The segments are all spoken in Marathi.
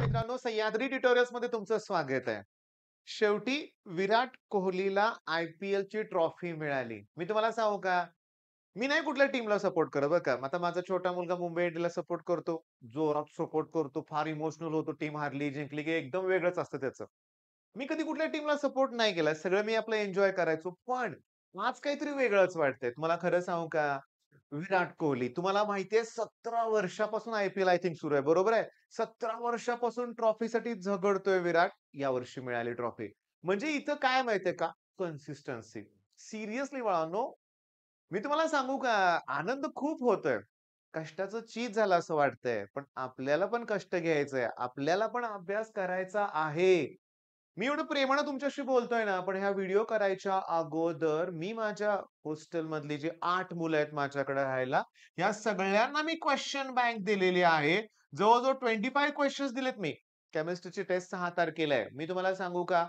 मित्रांनो, सह्याद्री ट्युटोरियल्स मध्ये तुमचं स्वागत आहे. शेवटी विराट कोहलीला आय-पी-एलची ट्रॉफी मिळाली. मी तुम्हाला सांगू का? मी नाही कुठल्या टीमला सपोर्ट करत बरं का. आता माझा छोटा मुलगा मुंबई इंडियन्सला सपोर्ट करतो. जोरात सपोर्ट करतो. फार इमोशनल होतो. टीम हारली, जिंकली की एकदम वेगळंच असतं त्याचं. मी कधी कुठल्या टीमला सपोर्ट नाही केला. सगळं मी आपलं एन्जॉय करायचो. पण आज काहीतरी वेगळंच वाटतंय. तुम्हाला खरं सांगू का? विराट कोहली तुम्हाला माहितीये 17 वर्षापासून आय-पी-एल आय थिंक सुरू आहे. बरोबर आहे? 17 वर्षापासून ट्रॉफीसाठी झगडतोय विराट. यावर्षी मिळाली ट्रॉफी. म्हणजे इथं काय माहितीये का? कन्सिस्टन्सी. सिरियसली बाळांनो, मी तुम्हाला सांगू का? आनंद खूप होतोय. कष्टाचं चीज झालं असं वाटतंय. पण आपल्याला पण कष्ट घ्यायचंय. आपल्याला पण अभ्यास करायचा आहे. मी एवढं प्रेमानं तुमच्याशी बोलतोय ना, पण ह्या व्हिडिओ करायच्या अगोदर मी माझ्या हॉस्टेलमधली जी 8 मुलं आहेत माझ्याकडे राहायला, या सगळ्यांना मी क्वेशन बँक दिलेली आहे. जवळ-जवळ 25 क्वेशन्स दिलेत मी. केमिस्ट्रीची टेस्ट 6 तारखेला आहे. मी तुम्हाला सांगू का?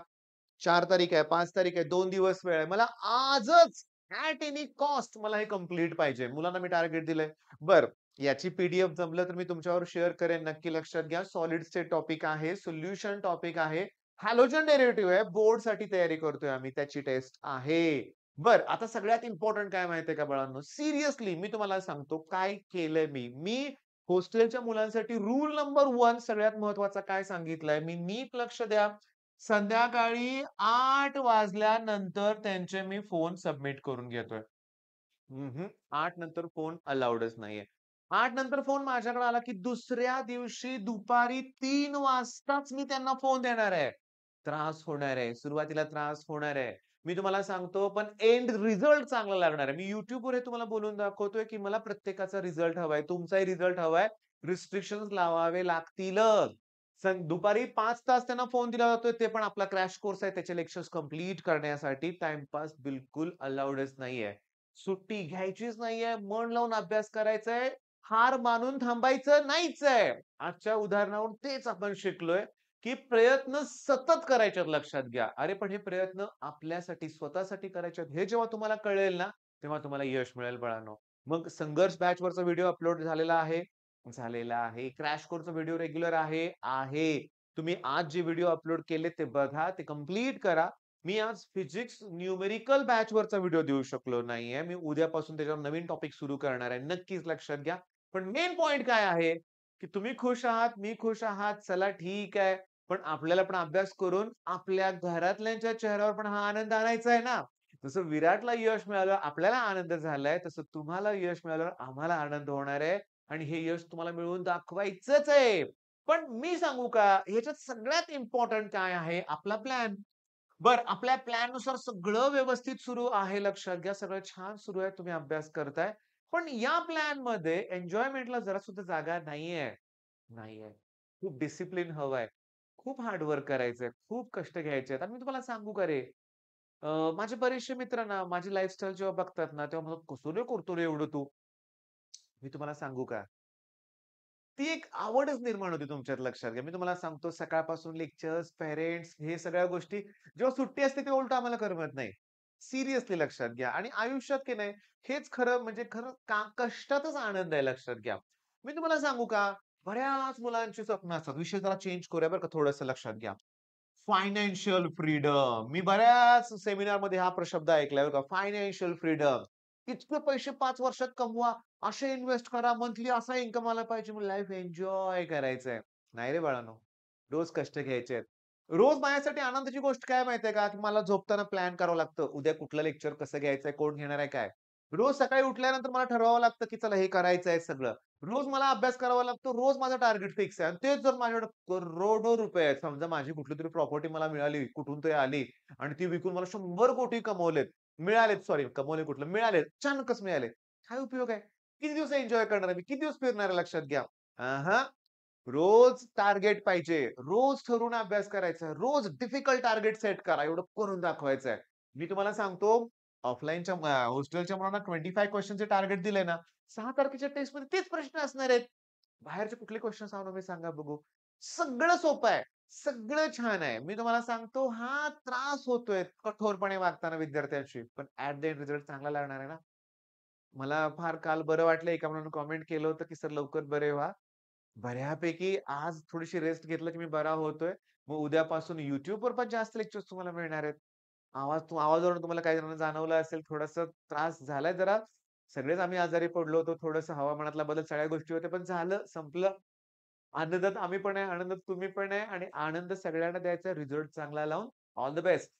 4 तारीख आहे, 5 तारीख आहे, 2 दिवस वेळ आहे. मला आजच ॲट एनी कॉस्ट मला हे कंप्लीट पाहिजे. मुलांना मी टार्गेट दिलंय. बरं, याची पी-डी-एफ जमलं तर मी तुमच्याबरोबर शेअर करेन. नक्की लक्षात घ्या. सॉलिड्सचे टॉपिक आहे, सोल्युशन टॉपिक आहे, हॅलोजन डेरिव्हेटिव्ह आहे. बोर्डसाठी तयारी करतोय आम्ही. त्याची टेस्ट आहे. बरं, आता सगळ्यात इम्पोर्टंट काय माहितीये का बाळांनो? सिरियसली मी तुम्हाला सांगतो काय केलंय मी. मी हॉस्टेलच्या मुलांसाठी रूल नंबर 1 सगळ्यात महत्वाचा काय सांगितलाय, मी नीट लक्ष द्या. संध्याकाळी 8 वाजल्यानंतर त्यांचे मी फोन सबमिट करून घेतोय. 8 नंतर फोन अलाउडच नाहीये. 8 नंतर फोन माझ्याकडे आला, की दुसऱ्या दिवशी दुपारी 3 वाजताच मी त्यांना फोन देणार आहे. त्रास होणार आहे. सुरुवातीला त्रास होणार आहे. मी तुम्हाला सांगतो, पण एंड रिझल्ट चांगला लागणार आहे. मी YouTubeवर हे तुम्हाला बोलून दाखवतोय, की मला प्रत्येकाचा रिझल्ट हवाय. तुमचाही रिझल्ट हवाय. रिस्ट्रिक्शन्स लावावे लागतीलच. दुपारी 5 तास त्यांना फोन दिला जातोय, ते पण आपला क्रॅश कोर्स आहे. त्याचे लेक्चर्स कंप्लीट करण्यासाठी टाईमपास बिलकुल अलाउडच नाहीये. सुट्टी घ्यायचीच नाहीये. मन लावून अभ्यास करायचा आहे. हार मानून थांबायचं नाहीच आहे. आजच्या उदाहरणावरून तेच आपण शिकलोय, की प्रयत्न सतत करायचे लक्षात घ्या. अरे, पण हे प्रयत्न आपल्यासाठी, स्वतःसाठी करायचे हे जेव्हा तुम्हाला कळेल ना, तेव्हा तुम्हाला यश मिळेल बाळांनो. मग संघर्ष बॅचवरचा व्हिडिओ अपलोड झालेला आहे. झालेला आहे. क्रॅश कोर्सचा व्हिडिओ रेग्युलर आहे. आहे. तुम्ही आज जे व्हिडिओ अपलोड केले ते बघा, ते कंप्लीट करा. मी आज फिजिक्स न्यूमेरिकल बॅचवरचा व्हिडिओ देऊ शकलो नाहीये. मी उद्यापासून त्याच्यावर नवीन टॉपिक सुरू करणार आहे. नक्कीच लक्षात घ्या. पण मेन पॉइंट काय आहे, की तुम्ही खुश आहात, मी खुश आहात. चला ठीक आहे. पण आपल्याला पण अभ्यास करून आपल्या घरातल्यांच्या चेहऱ्यावर पण हा आनंद आणायचा आहे ना. जसं विराटला यश मिळालं, आपल्याला आनंद झालाय, तसं तुम्हाला यश मिळाल्यावर आम्हाला आनंद होणार आहे आणि हे यश तुम्हाला मिळवून दाखवायचंच आहे. पण मी सांगू का, ह्याच्यात सगळ्यात इम्पोर्टंट काय आहे? आपला प्लॅन. बरं, आपल्या प्लॅननुसार सगळं व्यवस्थित सुरू आहे लक्षात घ्या. सगळं छान सुरू आहे. तुम्ही अभ्यास करताय. पण या प्लॅनमध्ये एन्जॉयमेंटला जरा सुद्धा जागा नाहीये. नाहीये. खूप डिसिप्लिन हवंय. खूप हार्ड वर्क करायचंय. खूप कष्ट घ्यायचे आहेत. आणि मी तुम्हाला सांगू का रे, माझे बरेचसे मित्र ना, माझी लाईफस्टाईल जेव्हा बघतात ना, तेव्हा म्हणतात, "कसं रे करतो रे एवढं तू?" मी तुम्हाला सांगू का? ती एक आवडच निर्माण होती तुमच्यात लक्षात घ्या. मी तुम्हाला सांगतो सकाळपासून लेक्चर्स, पेरेंट्स हे सगळ्या गोष्टी जेव्हा सुट्टी असते तेव्हा उलटं आम्हाला करमत नाही. सिरियसली लक्षात घ्या आणि आयुष्यात की नाही हेच खरं म्हणजे खरं कष्टातच आनंद आहे लक्षात घ्या. मी तुम्हाला सांगू का? बऱ्याच मुलांची स्वप्न असतात. विषय जरा चेंज करूया बरं का थोडंसं लक्षात घ्या. Financial freedom. मी बऱ्याच सेमिनारमध्ये हा शब्द ऐकलाय बरं का. Financial freedom. इतके पैसे 5 वर्षात कमवा, असे इन्व्हेस्ट करा, मंथली असा इन्कम आला पाहिजे, मग लाईफ एन्जॉय करायचंय. नाही रे बाळांनो, रोज कष्ट घ्यायचे आहेत. रोज माझ्यासाठी आनंदाची गोष्ट काय माहितीये का? की मला झोपताना प्लॅन करावं लागतं. उद्या कुठलं लेक्चर कसं घ्यायचंय, कोण घेणार आहे, काय? रोज सकाळी उठल्यानंतर मला ठरवावं लागतं, की चला हे करायचंय सगळं. रोज मला अभ्यास करावा लागतो. रोज माझा टार्गेट फिक्स आहे आणि तेच जर माझ्याकडे करोडो रुपये आहेत. समजा माझी कुठलीतरी प्रॉपर्टी मला मिळाली, कुठून तरी आली आणि ती विकून मला 100 कोटी कमवलेत. मिळालेत सॉरी कमवले कुठलं, मिळाले. अचानकच मिळाले. काय उपयोग आहे? किती दिवस एन्जॉय करणार आहे मी? किती दिवस फिरणार आहे लक्षात घ्या. अहा, रोज टार्गेट पाहिजे. रोज ठरवून अभ्यास करायचा आहे. रोज डिफिकल्ट टार्गेट सेट करा. एवढं करून दाखवायचं आहे. मी तुम्हाला सांगतो ऑफलाईनच्या हॉस्टेलच्या मुलांना 25 क्वेशनचे टार्गेट दिलंय ना, 6 तारखेच्या टेस्टमध्ये तेच प्रश्न असणार आहेत. बाहेरचे कुठले क्वेशन्स आणू मी सांगा बघू? सगळं सोपं आहे. सगळं छान आहे. मी तुम्हाला सांगतो हा त्रास होतोय कठोरपणे वागताना विद्यार्थ्यांशी. पण ॲट द एंड रिझल्ट चांगला लागणार आहे ना. मला फार काल बरं वाटलं एका मुलानं कमेंट केलं होतं, की "सर लवकर बरे व्हा." बऱ्यापैकी आज थोडीशी रेस्ट घेतलं की मी बरा होतोय. मग उद्यापासून YouTubeवर पण जास्त लेक्चर्स तुम्हाला मिळणार आहेत. आवाजावरून तुम्हाला काही जणांना जाणवलं असेल थोडासा त्रास झालाय जरा. सगळेच आम्ही आजारी पडलो होतो. थोडंसं हवामानातला बदल सगळ्या गोष्टी होत्या, पण झालं, संपलं. आनंदात आम्ही पण आहे, आनंदात तुम्ही पण आहे आणि आनंद सगळ्यांना द्यायचा, रिझल्ट चांगला लावून ऑल द बेस्ट.